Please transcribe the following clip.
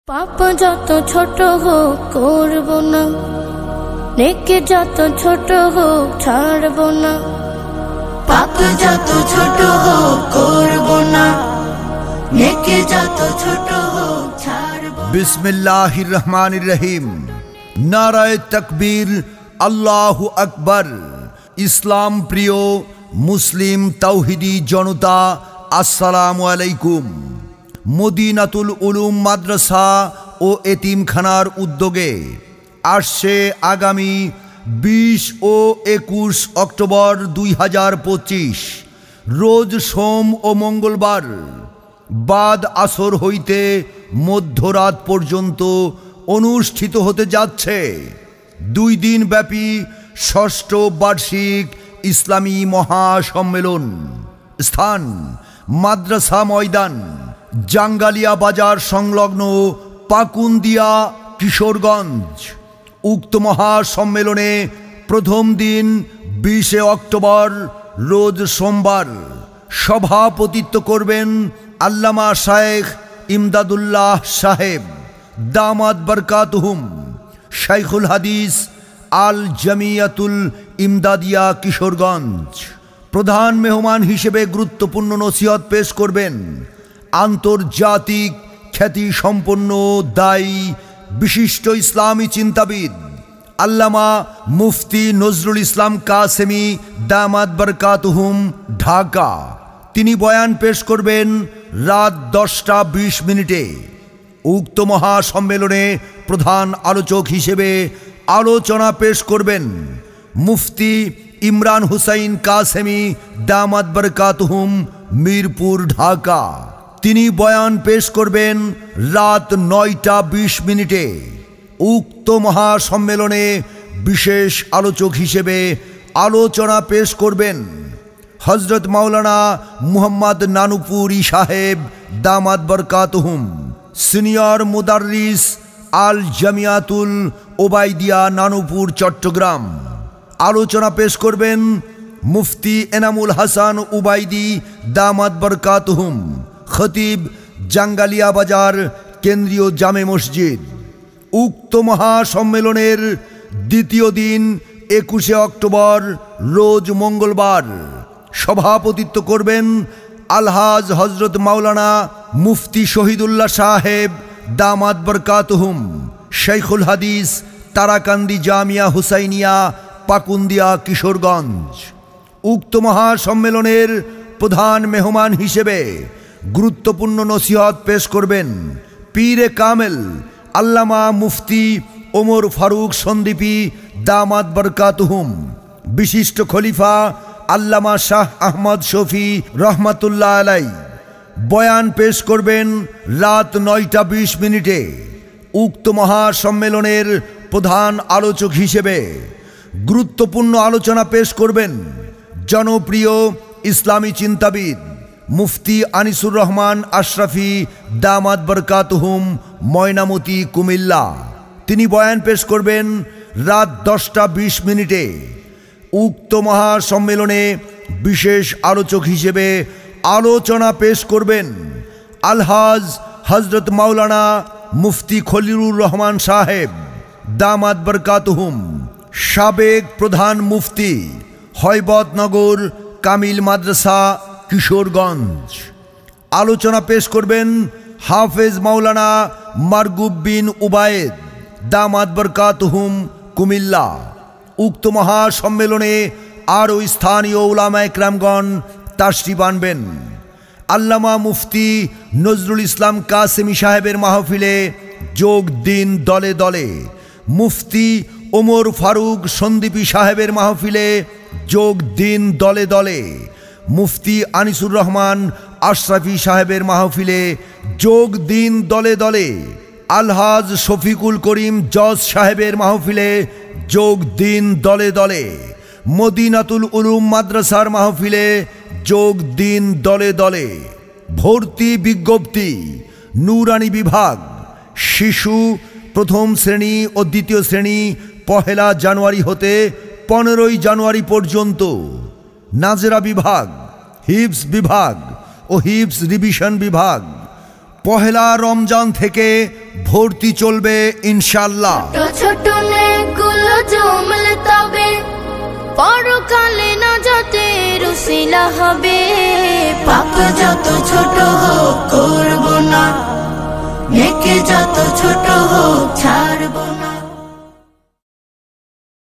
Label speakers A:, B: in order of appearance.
A: পাপ যত ছোট হোক করব না, নেকি যত ছোট হোক ছাড়ব না।
B: পাপ যত ছোট হোক করব না, নেকি যত ছোট হোক ছাড়ব না।
C: বিসমিল্লাহির রহমানির রহিম। নারায়ে তাকবীর, আল্লাহু আকবার। ইসলাম প্রিয় মুসলিম তাওহীদি জনতা, আসসালামু আলাইকুম। মদিনাতুল উলুম মাদ্রাসা ও এতিমখানার উদ্যোগে আসছে আগামী 20 ও 21 অক্টোবর 2025 রোজ সোম ও মঙ্গলবার বাদ আসর হইতে মধ্যরাত পর্যন্ত অনুষ্ঠিত হতে যাচ্ছে 2 দিন ব্যাপী ষষ্ঠ বার্ষিক ইসলামী মহাসম্মেলন। স্থান মাদ্রাসা ময়দান, জাঙ্গালিয়া বাজার সংলগ্ন পাকুন্দিয়া, কিশোরগঞ্জ। উক্ত মহাসম্মেলনে প্রথম দিন 20 অক্টোবর রোজ সোমবার সভাপতিত্ব করবেন আল্লামা শায়েখ ইমদাদুল্লাহ সাহেব দামাত বরকাতুহুম, শাইখুল হাদিস আল জামিয়াতুল ইমদাদিয়া কিশোরগঞ্জ। প্রধান মেহমান হিসেবে গুরুত্বপূর্ণ নসিহত পেশ করবেন আন্তর্জাতিক খ্যাতি সম্পন্ন দায়ী বিশিষ্ট ইসলামী চিন্তাবিদ আল্লামা মুফতি নজরুল ইসলাম কাসেমি দামাত বরকাতুহুম, ঢাকা। তিনি বয়ান পেশ করবেন রাত 10টা 20 উক্ত মহাসম্মেলনে প্রধান আলোচক হিসেবে আলোচনা পেশ করবেন মুফতি ইমরান হুসাইন কাসেমি দামাত বরকাতুহুম, মিরপুর, ঢাকা। তিনি বয়ান পেশ করবেন রাত 9টা 20 উক্ত মহাসম্মেলনে বিশেষ আলোচক হিসেবে আলোচনা পেশ করবেন হযরত মাওলানা মুহাম্মদ নানুপুরি সাহেব দামাত বরকাতুহুম, সিনিয়র মুদাররিস আল জামিয়াতুল ওবাইদিয়া, নানুপুর, চট্টগ্রাম। আলোচনা পেশ করবেন মুফতি এনামুল হাসান উবাইদি দামাত বরকাতুহুম, খতিব, জাঙ্গালিয়া বাজার কেন্দ্রীয় জামে মসজিদ। উক্ত মহাসম্মেলনের দ্বিতীয় দিন 21 অক্টোবর রোজ মঙ্গলবার সভাপতিত্ব করবেন আলহাজ হজরত মাওলানা মুফতি শহীদুল্লাহ সাহেব দামাত বরকাতুহুম, শাইখুল হাদিস, তারাকান্দি জামিয়া হুসাইনিয়া, পাকুন্দিয়া, কিশোরগঞ্জ। উক্ত মহাসম্মেলনের প্রধান মেহমান হিসেবে গুরুত্বপূর্ণ নসিহত পেশ করবেন পীরে কামেল আল্লামা মুফতি ওমর ফারুক সন্দীপী দামাত বরকাতুহুম, বিশিষ্ট খলিফা আল্লামা শাহ আহমদ শফি রহমাতুল্লাহ আলাই। বয়ান পেশ করবেন রাত 9টা 20 উক্ত মহাসম্মেলনের প্রধান আলোচক হিসেবে গুরুত্বপূর্ণ আলোচনা পেশ করবেন জনপ্রিয় ইসলামী চিন্তাবিদ মুফতি আনিসুর রহমান আশরাফি দামাত বরকাতুহুম, ময়নামতি, কুমিল্লা। তিনি বয়ান পেশ করবেন রাত 10টা 20 উক্ত মহাসম্মেলনে বিশেষ আলোচক হিসেবে আলোচনা পেশ করবেন আলহাজ হজরত মাওলানা মুফতি খলিলুর রহমান সাহেব দামাত বরকাতুহুম, সাবেক প্রধান মুফতি, হয়বতনগর কামিল মাদ্রাসা, কিশোরগঞ্জ। আলোচনা পেশ করবেন হাফেজ মাওলানা মারগুব বিন উবায়েদ দামাত বরকাতুহুম, কুমিল্লা। উক্ত মহাসম্মেলনে আরও স্থানীয় উলামা একরামগণ তাশরিফ আনবেন। আল্লামা মুফতি নজরুল ইসলাম কাসেমি সাহেবের মাহফিলে যোগ দিন দলে দলে। মুফতি ওমর ফারুক সন্দীপী সাহেবের মাহফিলে যোগ দিন দলে দলে। মুফতি আনিসুর রহমান আশরাফি সাহেবের মাহফিলে যোগ দিন দলে দলে। আলহাজ শফিকুল করিম জজ সাহেবের মাহফিলে যোগ দিন দলে দলে। মদিনাতুল উলুম মাদ্রাসার মাহফিলে যোগ দিন দলে দলে। ভর্তি বিজ্ঞপ্তি নুরানি বিভাগ, শিশু প্রথম শ্রেণী ও দ্বিতীয় শ্রেণী 1 জানুয়ারি হতে 15 জানুয়ারি পর্যন্ত। নাজেরা বিভাগ, হিফজ বিভাগ ও হিফজ রিভিশন বিভাগ 1 রমজান থেকে ভর্তি চলবে ইনশাআল্লাহ।
A: ছোট নেকগুলো জমলে তবে পরকালে নাজাতের উসিলা হবে।
B: পাপ যত ছোট হোক করব না, নেকি যত ছোট হোক ছাড়ব না।